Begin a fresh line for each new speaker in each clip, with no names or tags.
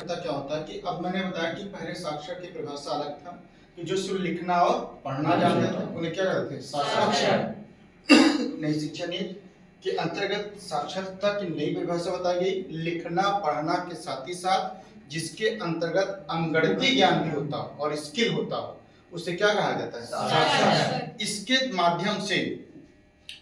साक्षरता क्या होता है कि अब मैंने बताया कि पहले साक्षर की परिभाषा अलग था कि जो सिर्फ लिखना और पढ़ना जानते थे उन्हें क्या कहते थे, साक्षर। नई शिक्षा नीति के अंतर्गत साक्षरता की नई परिभाषा बताई गई, लिखना पढ़ना के साथ ही साथ जिसके अंतर्गत अंगणितीय ज्ञान भी होता हो और स्किल होता हो उसे क्या कहा जाता है, साक्षर। इसके माध्यम से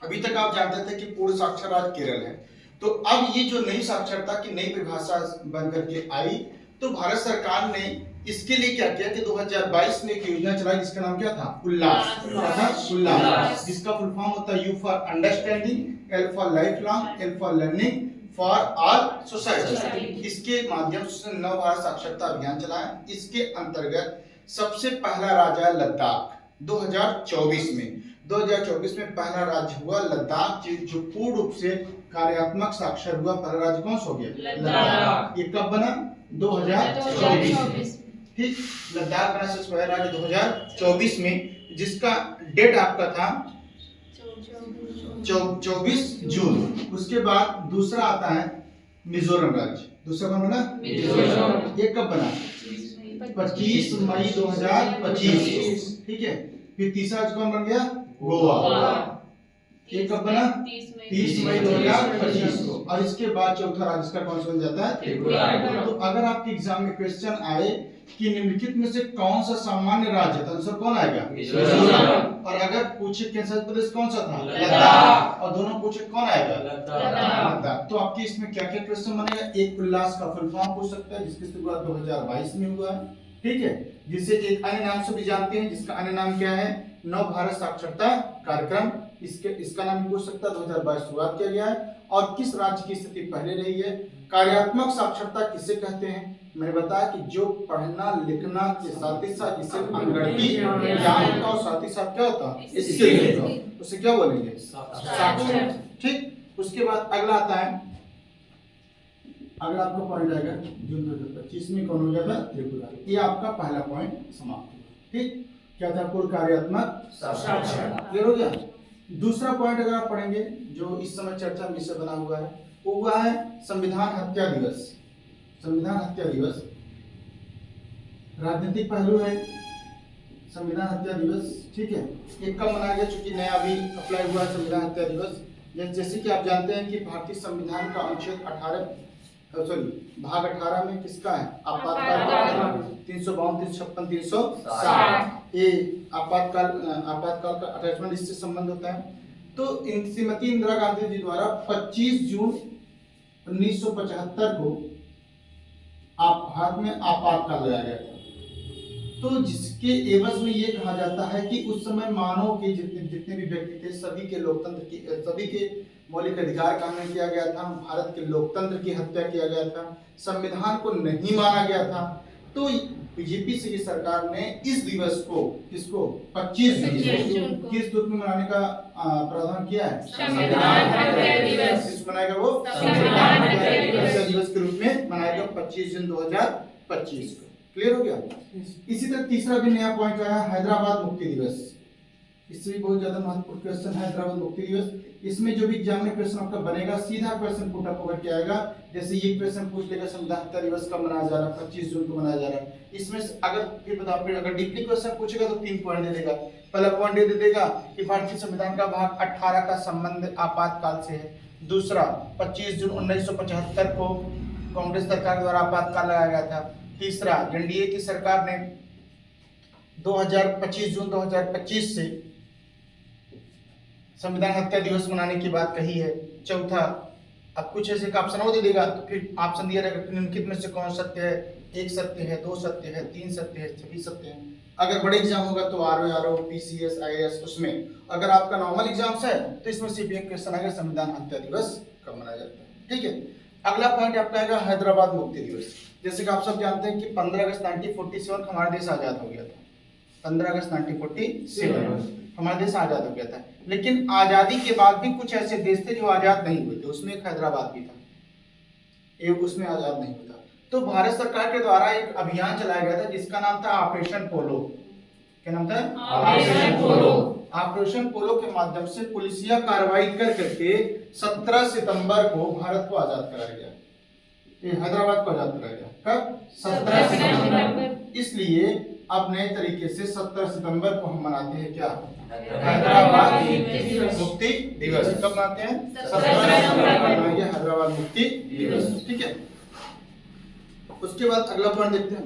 अभी तक आप जानते थे कि पूर्ण साक्षर राज्य केरल है, तो अब ये जो नई साक्षरता की नई परिभाषा बन करके आई तो भारत सरकार ने इसके लिए क्या किया कि 2022 में एक योजना चलाई जिसका नाम क्या था, उल्लास। उल्लास जिसका फुल फॉर्म होता है you for understanding, L for life long, L for learning, for all society. इसके माध्यम से नव भारत साक्षरता अभियान चलाया। इसके अंतर्गत सबसे पहला राज्य है लद्दाख। 2024 में पहला राज्य हुआ लद्दाख जो पूर्ण रूप से कार्यात्मक साक्षर हुआ। पहला राज्य कौन सा हो गया, लद्दाख। ये कब बना, 2024। ठीक, लद्दाख बना सबसे पहला राज्य 2024 में, जिसका डेट आपका था 24 जून। उसके बाद दूसरा आता है मिजोरम राज्य। दूसरा कौन बना, मिजोरम। ये कब बना, 25 मई 2025। ठीक है, फिर तीसरा कौन बन गया, गोवा। ये कब बना, 30 मई 2025 को। और इसके बाद चौथा राज्य का कौन सा बन जाता है, त्रिपुरा। तो अगर आपके एग्जाम में क्वेश्चन आए कि निम्नलिखित में से कौन सा सामान्य राज्य है तो आंसर कौन आएगा, मिजोरम। और अगर पूछे केंद्र प्रदेश कौन सा था, लद्दाख। और दोनों पूछे कौन आएगा, लद्दाख। तो आपके इसमें क्या क्या क्वेश्चन बनेगा, एक उल्लास का फुल फॉर्म पूछ सकता है जिसकी शुरुआत 2022 में हुआ है। ठीक है, जिसे एक अन्य नाम से भी जानते हैं, जिसका अन्य नाम क्या है, नव भारत साक्षरता कार्यक्रम। इसका नाम पूछ सकता है, 2022 शुरुआत किया गया है। और किस राज्य की स्थिति पहले रही है। कार्यात्मक साक्षरता किसे कहते हैं, मैंने बताया कि जो पढ़ना लिखना के साथ ही साथ जिसे अंगणितीय ज्ञान होता है, साथ ही साथ क्या होता है, स्किल होता है, उसे क्या बोलेंगे, साक्षर। ठीक, उसके बाद अगला आता है, अगला आपका पॉइंट आएगा जून 2025 में कौन हो जाता है, त्रिपुरा। ये आपका पहला पॉइंट समाप्त हुआ। ठीक, क्या था, पूर्ण कार्यात्मक साक्षर। क्लियर हो गया। दूसरा पॉइंट अगर आप पढ़ेंगे जो इस समय चर्चा में विषय बना हुआ है वो हुआ है संविधान हत्या दिवस। संविधान हत्या दिवस राजनीतिक पहलू है संविधान हत्या दिवस। ठीक है, ये कब मनाया गया, चूंकि नया अभी अप्लाई हुआ है संविधान हत्या दिवस। जैसे कि आप जानते हैं कि भारतीय संविधान का अनुच्छेद 18 भाग 18 में किसका है, आपातकाल। 352, 356, 360 ये आपातकाल का अटैचमेंट इससे संबंध होता है। तो श्रीमती इंदिरा गांधी जी द्वारा 25 जून 1975 को भारत में आपातकाल लगाया गया था। तो जिसके एवज में ये कहा जाता है कि उस समय मानव के जितने भी व्यक्ति थे सभी के लोकतंत्र की सभी के मौलिक अधिकार का हनन किया गया था। भारत के लोकतंत्र की हत्या किया गया था, संविधान को नहीं माना गया था। तो बीजेपी की सरकार ने इस दिवस को किसको 25 जून किस रूप में मनाने का प्रावधान किया है, संविधान हत्या दिवस। किस मनाएगा वो, संविधान हत्या दिवस के रूप में मनाएगा 25 जून 2025 को। क्लियर हो गया। इसी तरह तीसरा भी नया पॉइंट आया, हैदराबाद मुक्ति दिवस। इससे भी बहुत ज्यादा महत्वपूर्ण क्वेश्चन है हैदराबाद मुक्ति दिवस। इसमें जो भी एग्जाम में क्वेश्चन आपका बनेगा सीधा क्वेश्चन पुट अप होकर के आएगा। जैसे ये क्वेश्चन पूछ लेगा संविधान हत्या दिवस कब मनाया जा रहा है, 25 जून को मनाया जा रहा है। इसमें अगर फिर बताओ, फिर अगर डीपली क्वेश्चन पूछेगा तो 3 पॉइंट दे देगा। पहला पॉइंट दे देगा कि भारतीय संविधान का भाग 18 का संबंध आपातकाल से है। दूसरा, 25 जून 1975 को कांग्रेस सरकार द्वारा आपातकाल लगाया गया था। तीसरा, एनडीए की सरकार ने 25 जून 2025 से संविधान हत्या दिवस मनाने की बात कही है। चौथा, अब कुछ ऐसे का ऑप्शन दे देगा तो फिर ऑप्शन दिया रहेगा निम्नलिखित में से कौन सत्य है, 1 सत्य है, 2 सत्य है, 3 सत्य है, 6 सत्य है। अगर बड़े एग्जाम होगा तो आरओ, पीसीएस, आईएएस उसमें। अगर आपका नॉर्मल एग्जाम्स है तो इसमें सिर्फ एक क्वेश्चन आएगा संविधान हत्या दिवस कब मनाया जाता है। ठीक है, अगला पॉइंट आपका आएगा हैदराबाद मुक्ति दिवस। जैसे कि आप सब जानते हैं कि 15 अगस्त 1947 हमारा देश आजाद हो गया था। 15 अगस्त 1947 हमारा देश आजाद हो गया था। लेकिन आजादी के बाद भी कुछ ऐसे देश थे जो आजाद नहीं हुए थे, उसमें एक हैदराबाद भी था, एक उसमें आजाद नहीं हुआ था। तो भारत सरकार के द्वारा एक अभियान चलाया गया था जिसका नाम था ऑपरेशन पोलो। क्या नाम था, ऑपरेशन पोलो। ऑपरेशन पोलो के माध्यम से पुलिसिया कार्रवाई कर करके 17 सितंबर को भारत को आजाद कराया गया। ये हैदराबाद को आजाद कराया गया। कब, 17 सितंबर। इसलिए अब नए तरीके से 17 सितंबर को हम मनाते हैं क्या? हैदराबाद मुक्ति दिवस। कब मनाते हैं? 17 सितंबर को मनाएंगे हैदराबाद मुक्ति दिवस। ठीक है, उसके बाद अगला पॉइंट देखते हैं।